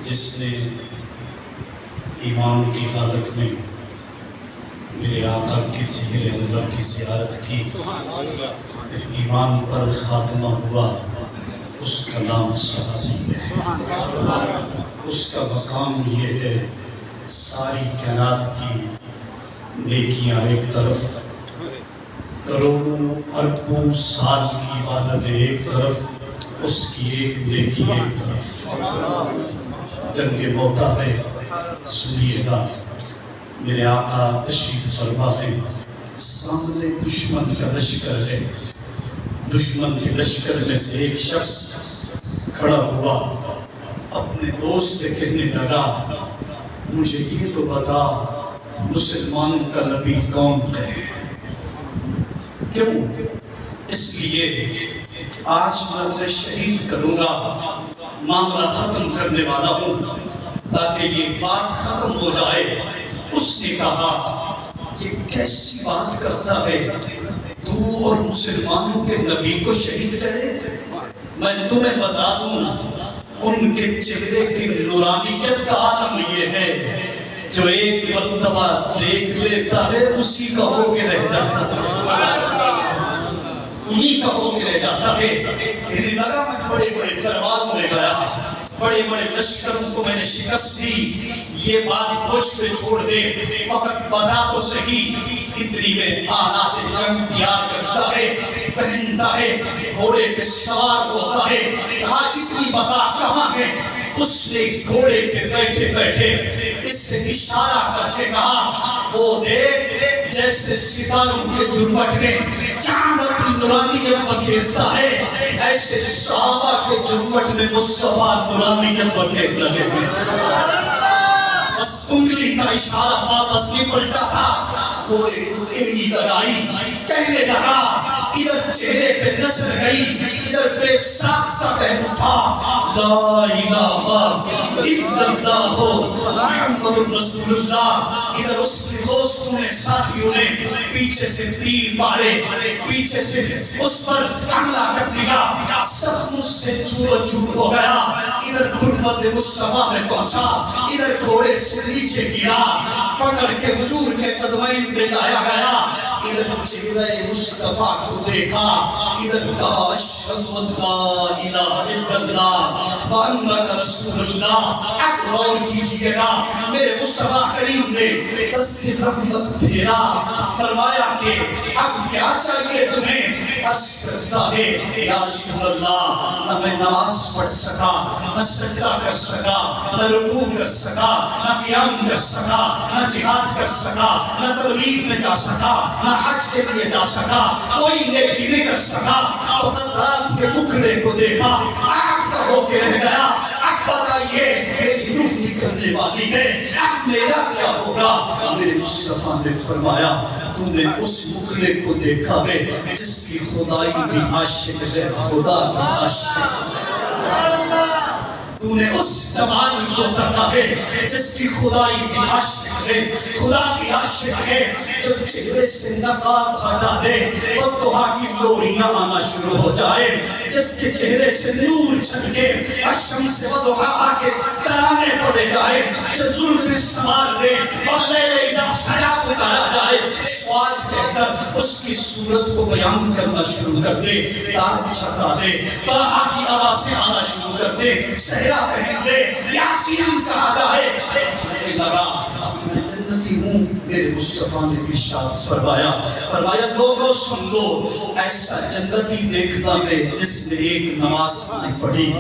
جس نے ایمان کی حالت میں میرے آقا کے چہرے انور کی زیارت کی، ایمان پر خاتمہ ہوا، اس کا نام صحابی ہے۔ اس کا مقام یہ ہے، ساری کائنات کی نیکیاں ایک طرف، کروڑوں اربوں سال کی عبادت ایک طرف، اس کی ایک نیکی ایک طرف۔ جنگ موتا ہے، سنیے گا، میرے آقا تشریف فرما ہے، سامنے دشمن کا لشکر ہے، دشمن کے لشکر میں سے ایک شخص کھڑا ہوا، اپنے دوست سے کہنے لگا، مجھے یہ تو بتا مسلمانوں کا نبی کون ہے؟ کیوں؟ اس لیے آج میں اسے شہید کروں گا، معاملہ ختم کرنے والا ہوں تاکہ یہ بات ختم ہو جائے۔ اس نے کہا، یہ کیسی بات کرتا ہے، تو اور مسلمانوں کے نبی کو شہید کرے؟ میں تمہیں بتا دوں، ان کے چہرے کی نورانیت کا عالم یہ ہے، جو ایک مرتبہ دیکھ لیتا ہے اسی کا ہو کے رہ جاتا ہے، انہی کا ہو کے رہ جاتا ہے۔ کہنے لگا، میں بڑے بڑے درباروں میں گیا، بڑے بڑے لشکروں کو میں نے شکست دی، یہ بات مجھ پہ چھوڑ دے، فقط بتا تو صحیح اتنی میں آلات جنگ تیار کرتا ہے، پہنتا ہے، گھوڑے پہ سوار ہوتا ہے، کہا اتنی بتا کہاں ہے؟ اس نے گھوڑے پہ بیٹھے بیٹھے اس سے اشارہ کر کے کہا، وہ دیکھ جیسے ستاروں کے جھرمٹ میں چاند اپنی نورانیت بکھیرتا ہے، ایسے صحابہ کے جھرمٹ میں مصطفیٰ نورانیت بکھیر لگے ہوئے۔ بس انگلی کا اشارہ واپس نہیں پلٹا تھا، گھوڑے کو ایڑی لگائی، کہنے لگا، ادھر چہرے پہ نظر گئی، ادھر بے ساختہ کہنا تھا، لا الہ الا اللہ محمد رسول اللہ۔ ادھر اس کے دوستوں نے، ساتھیوں نے پیچھے سے تیر مارے، پیچھے سے اس پر حملہ کر دیا، زخم سے چور چور ہو گیا۔ ادھر غربت مصطفیٰ میں پہنچا، ادھر گھوڑے سے نیچے گرا، پکڑ کے حضور کے قدمین پہ لایا گیا۔ ادھر چہرہ مصطفیٰ کو دیکھا، ادھر کہا، اشہد ان لا الہ الا اللہ وانک رسول اللہ۔ اب غور کیجئے گا، میرے مصطفیٰ کریم نے دست رحمت پھیرا، فرمایا کہ اب کیا چاہیے تمہیں؟ عرض کرتا ہے، یا رسول اللہ، نہ میں نماز پڑھ سکا، نہ سجدہ کر سکا، نہ رکوع کر سکا، نہ قیام کر سکا، نہ جہاد کر سکا، نہ تبلیغ میں جا سکا، نہ حج کے لیے جا سکا، کوئی نیکی نہیں کر سکا، فقط آپ کے مکھڑے کو دیکھا، آپ کا ہو کے رہ گیا۔ اب بتائیے، میری روح نکلنے والی ہے، اب میرا کیا ہوگا؟ میرے مصطفیٰ نے فرمایا، تم نے اس مکھڑے کو دیکھا ہے جس کی خدائی بھی عاشق ہے، خدا بھی عاشق ہے۔ تو نے اس جمال کو دیکھا ہے جس کی خدائی بھی عاشق ہے، خدا بھی عاشق ہے، جو چہرے سے نقاب ہٹا دے، والضحیٰ کی لوریاں آنا شروع ہو جائے، جس کے چہرے سے نور چھلکے، الشمس والضحیٰ آ کے ترانے پڑے جائے، جو زلف سنوار دے، واللیل اذا سجا پکارا جائے، سوال کہہ کر اس کی صورت کو بیان کرنا شروع کر دے، تاج چھکا دے، طاہا کی آوازیں آنا شروع کر دے، صحرا پہن دے، یاسین کہا جائے، کہنے لگا، میں جنتی ہوں۔ میرے مصطفیٰ نے ارشاد فرمایا، لوگوں سن لو، ایسا جنتی دیکھنا ہے جس نے ایک نماز نہیں پڑھی،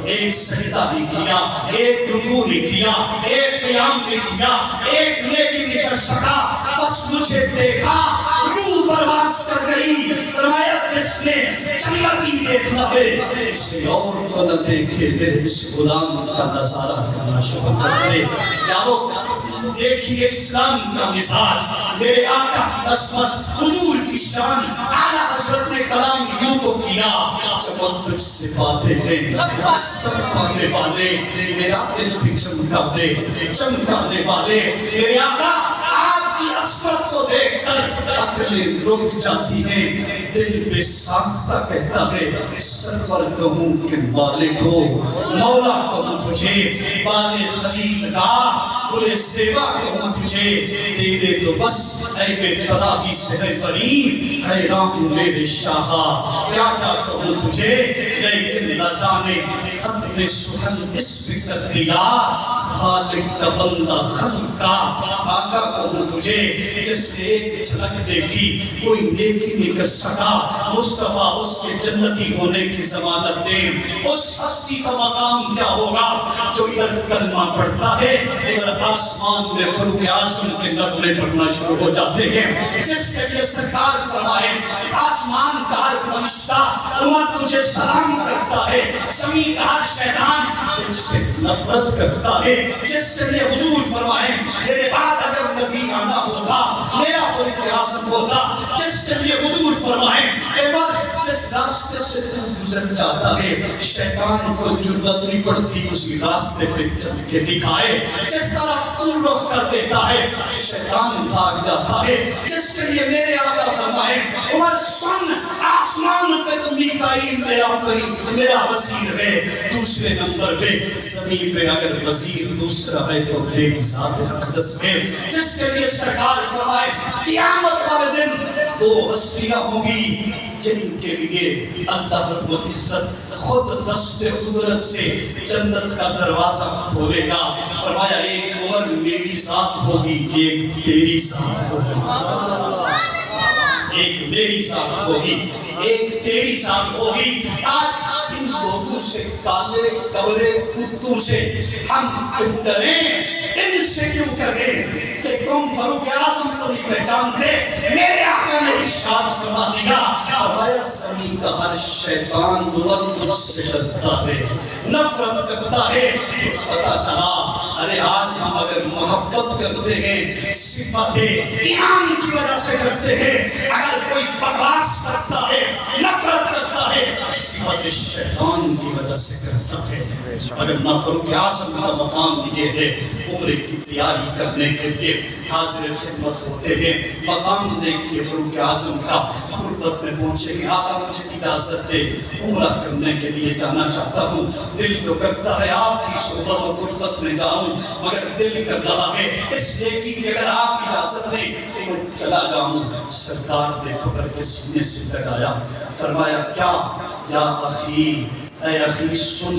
ایک سجدہ نہیں کیا، ایک رکوع نہیں کیا، ایک قیام نہیں کیا، ایک نیکی نہیں کر سکا، بس مجھے دیکھا، روح پرواز کر گئی۔ فرمایا، جس نے جنتی دیکھنا ہے کسی اور کو نہ دیکھے، میرے اس غلام کا نظارہ کرنا شروع کر دے۔ یارو دیکھیے اسلام کا مزاج، میرے آقا کی عظمت، حضور کی شان، اعلیٰ حضرت نے کلام یوں تو کیا، چمک سے باتیں ہیں سب پانے والے، میرا دل بھی چمکا دے، چمکانے والے، میرے آقا آپ کی عظمت کو دیکھ کر عقلیں رک جاتی ہیں، دل بے ساختہ کہتا ہے سرور کہوں کہ مالک ہو، مولا کہوں تجھے، بال خلیل گاہ بلے سیوا کہوں تجھے، تیرے تو بس عیب تراہی سے ہے بری، حیران میرے شاہا کیا کیا کہوں تجھے، لیکن رضا نے ختم سخن اس پہ کر دیا، خالق کا بندہ خلق کا آقا کہوں تجھے، جس نے ایک جھلک دیکھی کوئی نیکی نہیں کر سکا، مصطفیٰ اس کے جنتی ہونے کی ضمانت دے، اس ہستی کا مقام کیا ہوگا جو ادھر کلمہ پڑھتا ہے ادھر آسمان میں فاروق اعظم کے نغمے پڑھنا شروع ہو جاتے ہیں، جس کے لیے سرکار فرمائے آسمان کا ہر فرشتہ عمر تجھے سلام کرتا ہے، زمین کا ہر شیطان تجھ سے نفرت کرتا ہے، جس کے لیے حضور فرمائے میرے بعد اگر نبی آنا ہوتا میرا فاروق اعظم ہوتا، جس کے لیے حضور فرمائے جس راستے سے گزر جاتا ہے شیطان کو جرأت نہیں پڑتی اسی راستے پہ چل کے دکھائے، جس طرف تو رخ کر دیتا ہے شیطان بھاگ جاتا ہے، جس کے لیے میرے آقا فرمائے عمر سن آسمان پہ تو میکائیل میرا وزیر ہے، دوسرے نمبر پہ زمین پہ اگر وزیر دوسرا ہے تو تیری ذات اقدس ہے، جس کے لیے سرکار فرمائے قیامت والے دن دو ہستیاں ہوگی جن کے لیے اللہ رب العزت خود دست قدرت سے جنت کا دروازہ کھولے گا، فرمایا ایک عمر میری ذات ہوگی ایک تیری ذات ہوگی، ایک میری ذات ہوگی ایک تیری ذات ہوگی، آج ان لوگوں سے کالے کبرے کتوں سے ہم کیوں ڈریں، ان سے کیوں کریں کہ تم فاروق اعظم کو نہیں پہچانتے، میرے آقا نے ارشاد فرما دیا فرمایا زمین کا ہر شیطان تجھ سے ڈرتا ہے نفرت کرتا ہے، پتا چلا ارے آج ہم اگر محبت کرتے ہیں صفت ایمان کی وجہ سے کرتے ہیں، اگر کوئی بکواس کرتا ہے نفرت کرتا ہے صفت شیطان کی وجہ سے کرتا ہے، اگر نہ فاروق اعظم کا مقام یہ ہے عمرے کی تیاری کرنے کے لیے حاضر خدمت ہوتے ہیں، مقام دیکھیے فاروق اعظم کا، غربت میں پہنچے گے آقا مجھے اجازت دے عمرہ کرنے کے لیے جانا چاہتا ہوں، دل تو کرتا ہے آپ کی صحبت و قربت میں جاؤں مگر دل کر رہا ہے اس نیکی کی اگر آپ اجازت دیں تو میں چلا جاؤں، سرکار نے پکڑ کے سینے سے لگایا، فرمایا کیا یا اخی اے اخی سن،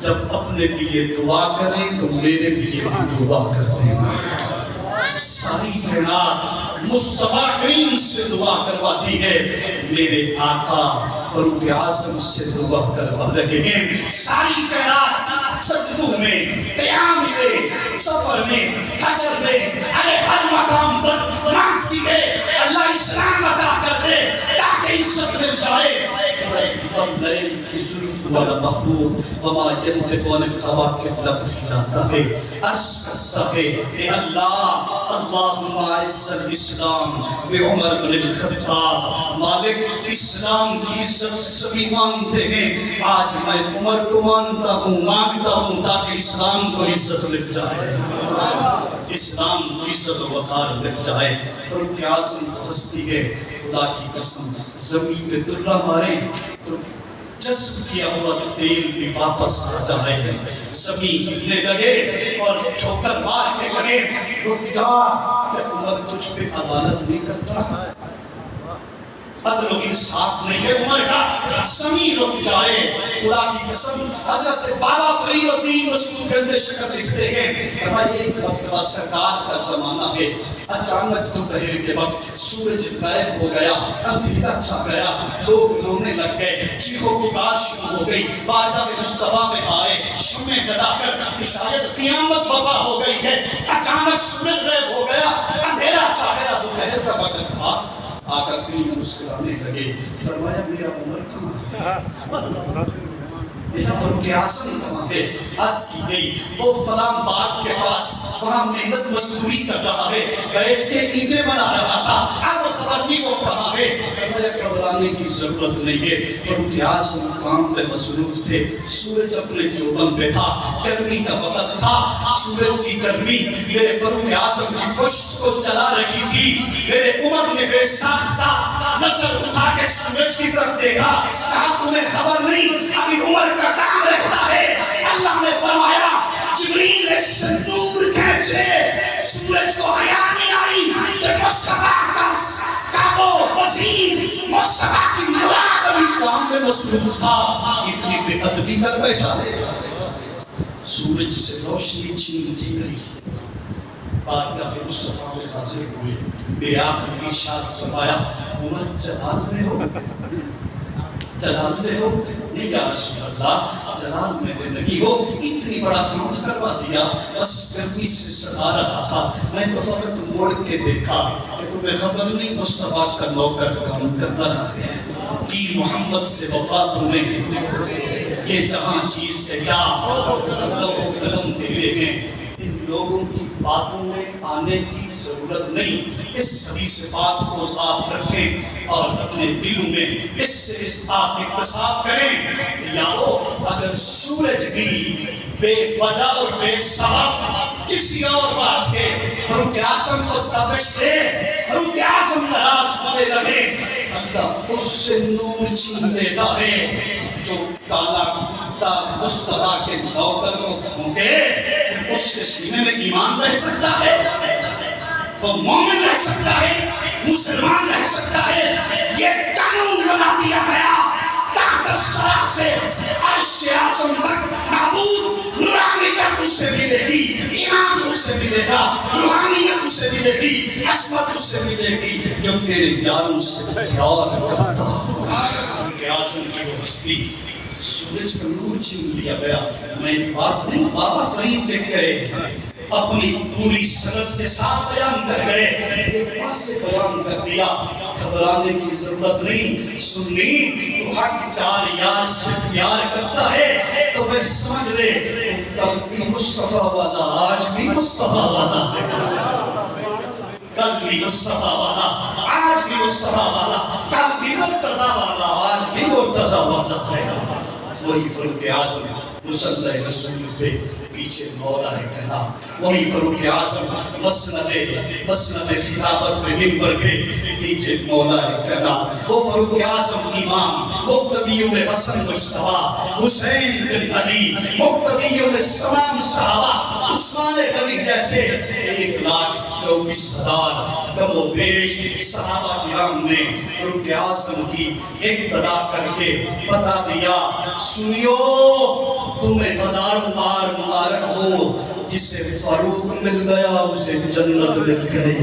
جب اپنے لیے دعا کریں تو میرے لیے بھی دعا کرتے ہیں، ساری کائنات مصطفیٰ کریم سے دعا کرواتی ہے، میرے آقا فاروق اعظم سے دعا کروا رہے ہیں، ساری کائنات سجدوں میں قیام میں سفر میں حضر میں ارے ہر مقام پر مانگتی ہے اللہ اسلام عطا کر دے تاکہ عزت مل جائے، لیل کی زلف والا محبوب وما ینطق عن الہویٰ کے لب ہلاتا ہے، عرض کرتا ہے اے اللہ اللہم اعز الاسلام بعمر بن الخطاب، مالک اسلام کی عزت سبھی مانتے ہیں، آج میں عمر کو مانتا ہوں مانگتا ہوں تاکہ اسلام کو عزت مل جائے، اسلام کو عزت و وقار مل جائے، فاروق اعظم کو ہستی ہے خدا کی قسم زمین پہ درہ مارے تو جذب کیا ہوا تیل بھی واپس آ جائے، زمین ہلنے لگے اور ٹھوکر مار کے لگے، رک جا کہ عمر تجھ پہ عدالت نہیں کرتا، عدل و انصاف نہیں ہے عمر کا، زمین رک جائے، خدا کی قسم حضرت بابا فرید الدین مسعود گنج شکر لکھتے ہیں فرمائے ایک وقت سرکار کا زمانہ ہے، اچانک دوپہر کے وقت سورج غائب ہو گیا، اندھیرا چھا گیا، لوگ رونے لگ گئے، چیخو پکار شروع ہو گئی، بارگاہ مصطفیٰ میں آئے شمع جلا کر کہ شاید قیامت برپا ہو گئی ہے، اچانک سورج غائب ہو گیا، اندھیرا چھا گیا، دوپہر کا وقت تھا، آقا کریم مسکرانے لگے، فرمایا میرا عمر کہاں ہے، میرا فاروق اعظم کہاں ہے، سے عرض کی گئی وہ فلاں باغ کے پاس وہاں محنت مزدوری کر رہا ہے، بیٹھ کے اینٹیں بنا رہا تھا، اب خبر نہیں وہ کہاں ہے۔ فرمایا گھبرانے کی ضرورت نہیں ہے، فاروق اعظم کام پہ مصروف تھے، سورج اپنے چوبن پہ تھا، گرمی کا وقت تھا، سورج کی گرمی میرے فاروق اعظم کی پشت کو جلا رہی تھی۔ میرے عمر نے بے ساختہ نظر اٹھا کے سورج کی طرف دیکھا، کہا تمہیں خبر نہیں ابھی عمر کا کام رہتا ہے۔ اللہ نے فرمایا جبریل اس سے نور کھینچ لے، سورج کو حیا نہیں آئی کہ مصطفیٰ کا وہ وزیر مصطفیٰ کی مراد ابھی کام میں مصروف تھا، اتنی بے ادبی کر بیٹھا ہے۔ سورج سے روشنی چھین دی گئی، بارگاہ مصطفیٰ میں حاضر ہوئے، میرے آقا نے ارشاد فرمایا عمر جلال میں ہو، جلال میں ہو؟ نہیں یا رسول اللہ جلال میں دے نہیں ہو، اتنی بڑا کام کروا دیا، بس گرمی سے ستا رہا تھا، میں تو فقط موڑ کے دیکھا کہ تمہیں خبر نہیں مصطفیٰ کا نوکر کام کر رہا ہے، کی محمد سے وفا تمہیں یہ جہاں چیز ہے کیا، لوگوں قلم تیرے ہیں، ان لوگوں کی باتوں میں آنے کی ضرورت نہیں۔ اس حدیث پاک کو آپ رکھیں اور اپنے دلوں میں اس سے اس آپ اقتصاب کریں کہ یارو اگر سورج بھی بے وجہ اور بے سبب کسی اور بات کے فاروق اعظم کو تابش دے، فاروق اعظم ناراض ہونے لگے، اللہ اس سے نور چھین دیتا ہے۔ جو کالا کتا مصطفیٰ کے نوکر کو کھونکے اس کے سینے میں ایمان رہ سکتا ہے، وہ مومن رہ سکتا ہے، مسلمان رہ سکتا ہے۔ یہ قانون بنا دیا گیا تحت الثری سے عرش اعظم تک معبود نورانیت اسے ملے گی، ایمان اسے ملے گا، روحانیت اسے ملے گی، عصمت اسے ملے گی جو تیرے یاروں سے پیار کرتا ہوگا۔ کہ اعظم کی وہ ہستی سورج کا نور چھین لیا گیا۔ میں بات نہیں بابا فرید لکھ گئے، اپنی پوری سند کے ساتھ بیان کر گئے، ایک واضح بیان کر دیا، گھبرانے کی ضرورت نہیں۔ سنی تو حق چار یار سے پیار کرتا ہے تو پھر سمجھ لے کل بھی مصطفیٰ والا آج بھی مصطفیٰ والا ہے، کل بھی مصطفیٰ والا آج بھی مصطفیٰ والا، کل بھی مرتضیٰ والا آج بھی مرتضیٰ والا ہے۔ وہی فاروق اعظم مصلی رسول پہ پیچھے مولا ہے کہنا، وہی فاروق اعظم مسند خلافت میں منبر پہ پیچھے مولا ہے کہنا، وہ فاروق اعظم امام مقتدیوں میں حسن مجتبیٰ حسین بن علی، مقتدیوں میں تمام صحابہ، عثمان غنی جیسے 1,24,000 کم و بیش صحابہ کرام نے فاروق اعظم کی اقتدا کر کے بتا دیا، سنیو تمہیں ہزاروں بار مبارک ہو، جسے فاروق مل گیا اسے جنت مل گئی،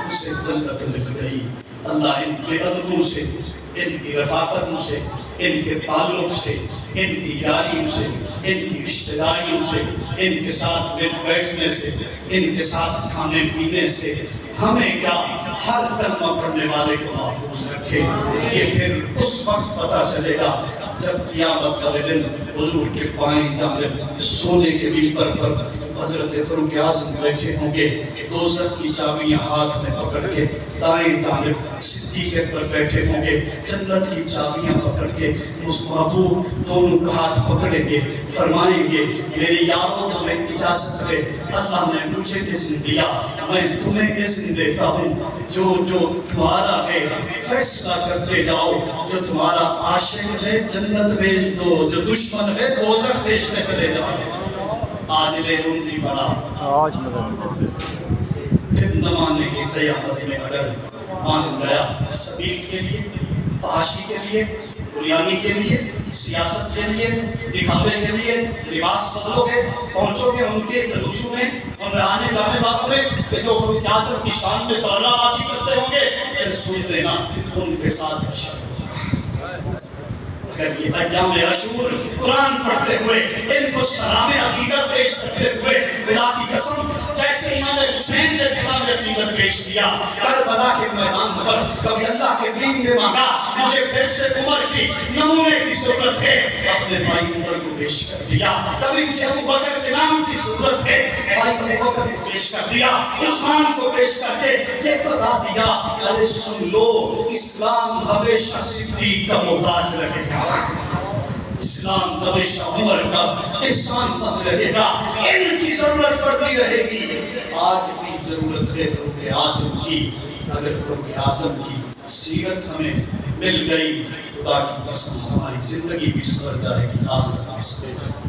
اسے جنت مل گئی۔ اللہ ان کے ادبوں سے، ان کی رفاقتوں سے، ان کے تعلق سے، ان کی یاریوں سے، ان کی رشتہ داریوں سے، ان کے ساتھ بیٹھنے سے، ان کے ساتھ کھانے پینے سے ہمیں کیا ہر کلمہ پڑھنے والے کو محفوظ رکھے۔ یہ پھر اس وقت پتہ چلے گا جب قیامت والے دن حضور کے بائیں جانب سونے کے منبر پر حضرت فاروق اعظم بیٹھے ہوں گے، دوزخ کی چابیاں ہاتھ میں پکڑ کے، دائیں جانب صدیق اکبر بیٹھے ہوں گے، جنت کی چابیاں پکڑ کے اس محبوب دونوں کا ہاتھ پکڑیں گے، فرمائیں گے میرے یاروں تمہیں اجازت ہے، اللہ نے مجھے اذن دیا، میں تمہیں اذن دیتا ہوں، جو تمہارا ہے فیصلہ کرتے جاؤ، جو تمہارا عاشق ہے جنت بھیج دو، جو دشمن ہے دوزخ بھیجنے چلے جاؤ۔ آج لے ان کی بنا پھر نہ مانے گی قیامت میں، اگر مان گیا سبیل کے لیے، فحاشی کے لیے، بریانی کے لیے، سیاست کے لیے، دکھاوے کے لیے، لباس بدلو گے، پہنچو گے ان کے جلوسوں میں، ان آنے جانے والوں میں کہ جو فاروق اعظم کی شان میں ترانہ بازی کرتے ہوں گے، پھر سن لینا ان کے ساتھ شک اگر یہ ایام عاشور قرآن پڑھتے ہوئے ان کو سلام عقیدت پیش کرتے ہوئے خدا کی قسم جیسے امام حسین نے سلام عقیدت پیش کیا کربلا کے میدان پر، کبھی اللہ کے دین نے مانگا مجھے پھر سے عمر کی نمونے کی ضرورت ہے، اپنے بھائی عمر کو پیش کر دیا، کبھی مجھے ابو بکر کے نام کی ضرورت ہے، بھائی ابو بکر کو پیش کر دیا، عثمان کو پیش کر کے یہ بتا دیا ارے سن لو اسلام ہمیشہ صدیق کا محتاج رہے گا، اسلام ہمیشہ عمر کا احسان سب رہے گا، ان کی ضرورت پڑتی رہے گی۔ آج بھی ضرورت ہے فاروق اعظم کی، اگر فاروق اعظم کی سیرت ہمیں مل گئی خدا کی قسم ہماری زندگی بھی سور جائے گی، آخرت بھی سور جائے گی۔